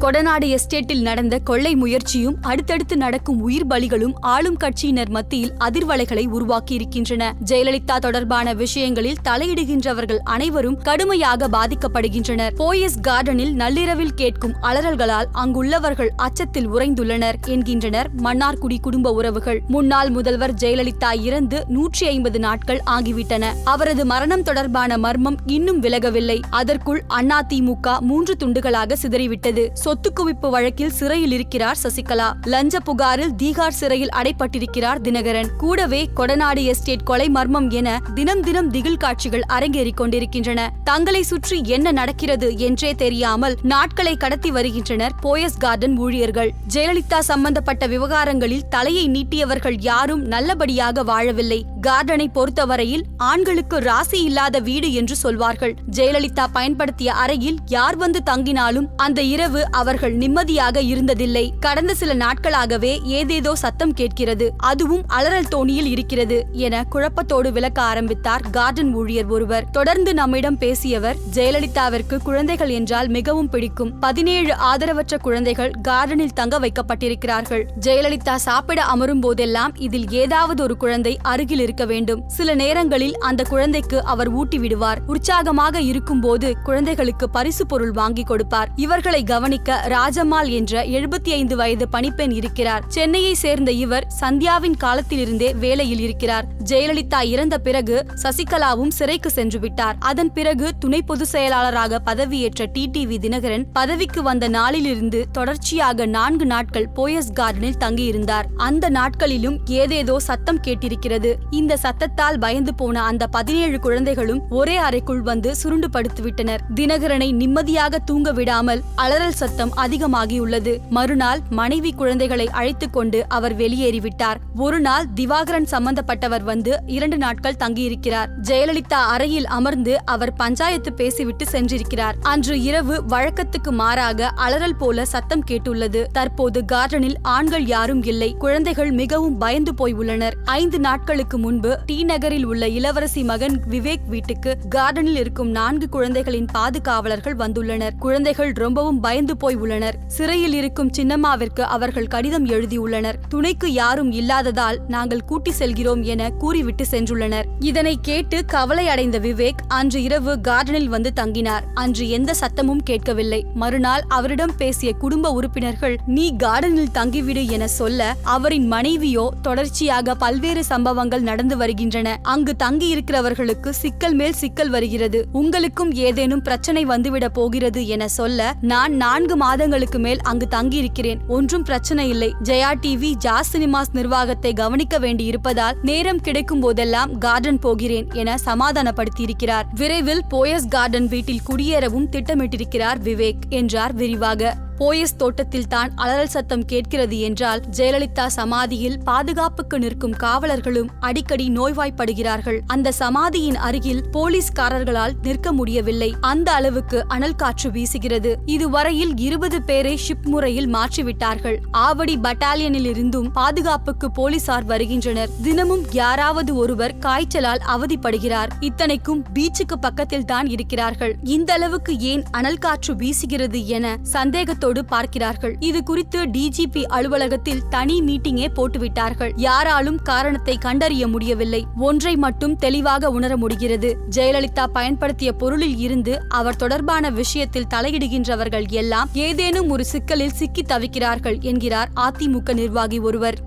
கொடநாடு எஸ்டேட்டில் நடந்த கொள்ளை முயற்சியும் அடுத்தடுத்து நடக்கும் உயிர் பலிகளும் ஆளும் கட்சியினர் மத்தியில் அதிர்வலைகளை உருவாக்கியிருக்கின்றன. ஜெயலலிதா தொடர்பான விஷயங்களில் தலையிடுகின்றவர்கள் அனைவரும் கடுமையாக பாதிக்கப்படுகின்றனர். போயஸ் கார்டனில் நள்ளிரவில் கேட்கும் அலறல்களால் அங்குள்ளவர்கள் அச்சத்தில் உறைந்துள்ளனர் என்கின்றனர் மன்னார்குடி குடும்ப உறவுகள். முன்னாள் முதல்வர் ஜெயலலிதா இறந்து 150 நாட்கள் ஆகிவிட்டன. அவரது மரணம் தொடர்பான மர்மம் இன்னும் விலகவில்லை. அதற்குள் அதிமுக 3 துண்டுகளாக சிதறிவிட்டது. சொத்து குவிப்பு வழக்கில் சிறையில் இருக்கிறார் சசிகலா. லஞ்ச புகாரில் தீகார் சிறையில் அடைப்பட்டிருக்கிறார் தினகரன். கூடவே கொடநாடு எஸ்டேட் கொலை மர்மம் என தினம் தினம் திகில் காட்சிகள் அரங்கேறிக் கொண்டிருக்கின்றன. தங்களை சுற்றி என்ன நடக்கிறது என்றே தெரியாமல் நாட்களை கடத்தி வருகின்றனர் போயஸ் கார்டன் ஊழியர்கள். ஜெயலலிதா சம்பந்தப்பட்ட விவகாரங்களில் தலையை நீட்டியவர்கள் யாரும் நல்லபடியாக வாழவில்லை. கார்டனை பொறுத்தவரையில் ஆண்களுக்கு ராசி இல்லாத வீடு என்று சொல்வார்கள். ஜெயலலிதா பயன்படுத்திய அறையில் யார் வந்து தங்கினாலும் அந்த இரவு அவர்கள் நிம்மதியாக இருந்ததில்லை. கடந்த சில நாட்களாகவே ஏதேதோ சத்தம் கேட்கிறது, அதுவும் அலறல் தோணியில் இருக்கிறது என குழப்பத்தோடு விளக்க ஆரம்பித்தார் கார்டன் ஊழியர் ஒருவர். தொடர்ந்து நம்மிடம் பேசியவர், ஜெயலலிதாவிற்கு குழந்தைகள் என்றால் மிகவும் பிடிக்கும். 17 ஆதரவற்ற குழந்தைகள் கார்டனில் தங்க வைக்கப்பட்டிருக்கிறார்கள். ஜெயலலிதா சாப்பிட அமரும் போதெல்லாம் இதில் ஏதாவது ஒரு குழந்தை அருகில் இருக்க வேண்டும். சில நேரங்களில் அந்த குழந்தைக்கு அவர் ஊட்டி விடுவார். உற்சாகமாக இருக்கும் போது குழந்தைகளுக்கு பரிசு பொருள் வாங்கி கொடுப்பார். இவர்களை கவனிக்க ராஜம்மாள் என்ற 75 வயது பணிப்பெண் இருக்கிறார். சென்னையை சேர்ந்த இவர் சந்தியாவின் காலத்திலிருந்தே வேலையில் இருக்கிறார். ஜெயலலிதா இறந்த பிறகு சசிகலாவும் சிறைக்கு சென்று விட்டார். அதன் பிறகு துணை பொதுச் செயலாளராக பதவியேற்ற டிடிவி தினகரன் பதவிக்கு வந்த நாளிலிருந்து தொடர்ச்சியாக 4 நாட்கள் போயஸ் கார்டனில் தங்கியிருந்தார். அந்த நாட்களிலும் ஏதேதோ சத்தம் கேட்டிருக்கிறது. இந்த சத்தத்தால் பயந்து போன அந்த 17 குழந்தைகளும் ஒரே அறைக்குள் வந்து சுருண்டு படுத்துவிட்டனர். தினகரனை நிம்மதியாக தூங்க விடாமல் அலறல் சத்தம் அதிகமாகியுள்ளது. மறுநாள் மனைவி குழந்தைகளை அழைத்துக் கொண்டு அவர் வெளியேறிவிட்டார். ஒரு நாள் திவாகரன் சம்பந்தப்பட்டவர் வந்து 2 நாட்கள் தங்கியிருக்கிறார். ஜெயலலிதா அறையில் அமர்ந்து அவர் பஞ்சாயத்து பேசிவிட்டு சென்றிருக்கிறார். அன்று இரவு வழக்கத்துக்கு மாறாக அலறல் போல சத்தம் கேட்டுள்ளது. தற்போது கார்டனில் ஆண்கள் யாரும் இல்லை. குழந்தைகள் மிகவும் பயந்து போய் உள்ளனர். 5 நாட்களுக்கு முன்பு டி நகரில் உள்ள இளவரசி மகன் விவேக் வீட்டுக்கு கார்டனில் இருக்கும் 4 குழந்தைகளின் பாதுகாவலர்கள் வந்துள்ளனர். குழந்தைகள் ரொம்பவும் பயந்து போய் உள்ளனர். சிறையில் இருக்கும் சின்னம்மாவிற்கு அவர்கள் கடிதம் எழுதியுள்ளனர். துணைக்கு யாரும் இல்லாததால் நாங்கள் கூட்டி செல்கிறோம் என கூறிவிட்டு சென்றுள்ளனர். இதனை கேட்டு கவலை அடைந்த விவேக் அன்று இரவு கார்டனில் வந்து தங்கினார். அன்று எந்த சத்தமும் கேட்கவில்லை. மறுநாள் அவரிடம் பேசிய குடும்ப உறுப்பினர்கள், நீ கார்டனில் தங்கிவிடு என சொல்ல, அவரின் மனைவியோ தொடர்ச்சியாக பல்வேறு சம்பவங்கள் நடந்து வருகின்றன. அங்கு தங்கி இருக்கிறவர்களுக்கு சிக்கல் மேல் சிக்கல் வருகிறது. உங்களுக்கும் ஏதேனும் பிரச்சனை வந்துவிட போகிறது என சொல்ல, நான் 4 மாதங்களுக்கு மேல் அங்கு தங்கியிருக்கிறேன். ஒன்றும் பிரச்சனை இல்லை. ஜெயா டிவி ஜாஸ் சினிமாஸ் நிர்வாகத்தை கவனிக்க வேண்டி இருப்பதால் நேரம் கிடைக்கும் போதெல்லாம் கார்டன் போகிறேன் என சமாதானப்படுத்தியிருக்கிறார். விரைவில் போயஸ் கார்டன் வீட்டில் குடியேறவும் திட்டமிட்டிருக்கிறார் விவேக் என்றார் விரிவாக. போயஸ் தோட்டத்தில் தான் அலறல் சத்தம் கேட்கிறது என்றால் ஜெயலலிதா சமாதியில் பாதுகாப்புக்கு நிற்கும் காவலர்களும் அடிக்கடி நோய்வாய்ப்படுகிறார்கள். அந்த சமாதியின் அருகில் போலீஸ்காரர்களால் நிற்க முடியவில்லை. அந்த அளவுக்கு அனல் காற்று வீசுகிறது. இதுவரையில் 20 பேரை ஷிப் முறையில் மாற்றிவிட்டார்கள். ஆவடி பட்டாலியனில் இருந்தும் பாதுகாப்புக்கு போலீசார் வருகின்றனர். தினமும் யாராவது ஒருவர் காய்ச்சலால் அவதிப்படுகிறார். இத்தனைக்கும் பீச்சுக்கு பக்கத்தில் தான் இருக்கிறார்கள். இந்த அளவுக்கு ஏன் அனல் காற்று வீசுகிறது என சந்தேகத்தோடு பார்க்கிறார்கள். இது குறித்து டிஜிபி அலுவலகத்தில் தனி மீட்டிங்கே போட்டுவிட்டார்கள். யாராலும் காரணத்தை கண்டறிய முடியவில்லை. ஒன்றை மட்டும் தெளிவாக உணர முடிகிறது. ஜெயலலிதா பயன்படுத்திய பொருளில் இருந்து அவர் தொடர்பான விஷயத்தில் தலையிடுகின்றவர்கள் எல்லாம் ஏதேனும் ஒரு சிக்கலில் சிக்கி தவிக்கிறார்கள் என்கிறார் அதிமுக நிர்வாகி ஒருவர்.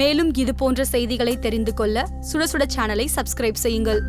மேலும் இது போன்ற செய்திகளை தெரிந்து கொள்ள சுட சுட சேனலை சப்ஸ்கிரைப் செய்யுங்கள்.